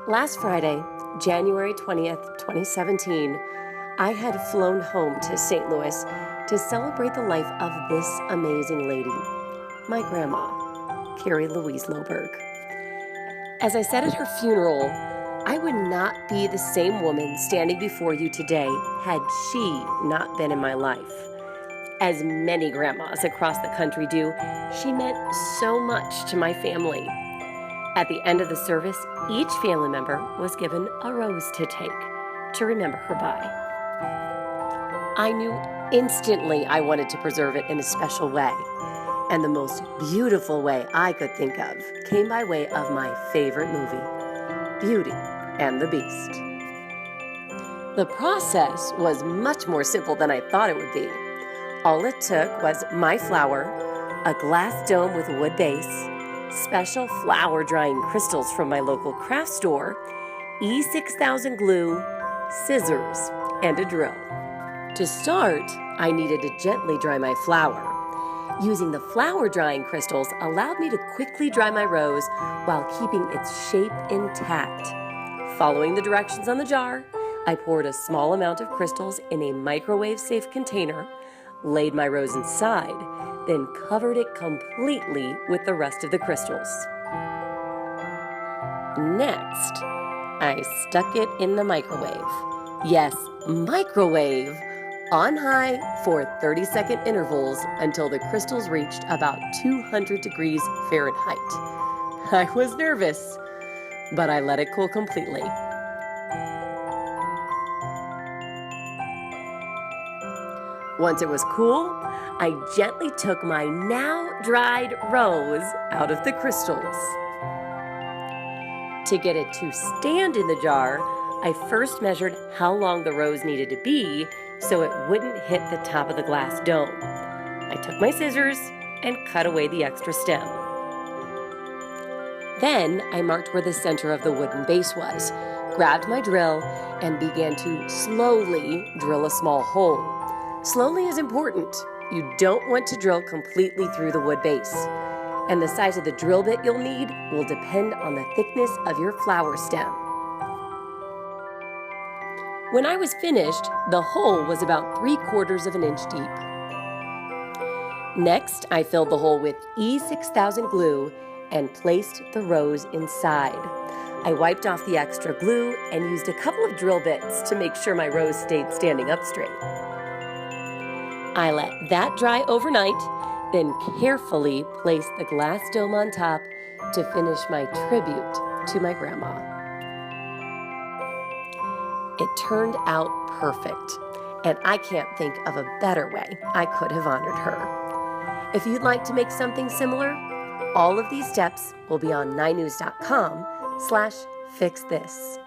Last Friday, January 20th, 2017, I had flown home to St. Louis to celebrate the life of this amazing lady, my grandma, Carrie Louise Loberg. As I said at her funeral, I would not be the same woman standing before you today had she not been in my life. As many grandmas across the country do, she meant so much to my family. At the end of the service, each family member was given a rose to take to remember her by. I knew instantly I wanted to preserve it in a special way, and the most beautiful way I could think of came by way of my favorite movie, Beauty and the Beast. The process was much more simple than I thought it would be. All it took was my flower, a glass dome with a wood base, special flower drying crystals from my local craft store, E6000 glue, scissors, and a drill. To start, I needed to gently dry my flower. Using the flower drying crystals allowed me to quickly dry my rose while keeping its shape intact. Following the directions on the jar, I poured a small amount of crystals in a microwave-safe container, laid my rose inside, then covered it completely with the rest of the crystals. Next, I stuck it in the microwave. Yes, microwave! On high for 30-second intervals until the crystals reached about 200 degrees Fahrenheit. I was nervous, but I let it cool completely. Once it was cool, I gently took my now dried rose out of the crystals. To get it to stand in the jar, I first measured how long the rose needed to be so it wouldn't hit the top of the glass dome. I took my scissors and cut away the extra stem. Then I marked where the center of the wooden base was, grabbed my drill, and began to slowly drill a small hole. Slowly is important. You don't want to drill completely through the wood base. And the size of the drill bit you'll need will depend on the thickness of your flower stem. When I was finished, the hole was about 3/4 of an inch deep. Next, I filled the hole with E6000 glue and placed the rose inside. I wiped off the extra glue and used a couple of drill bits to make sure my rose stayed standing up straight. I let that dry overnight, then carefully placed the glass dome on top to finish my tribute to my grandma. It turned out perfect, and I can't think of a better way I could have honored her. If you'd like to make something similar, all of these steps will be on 9news.com/fixthis.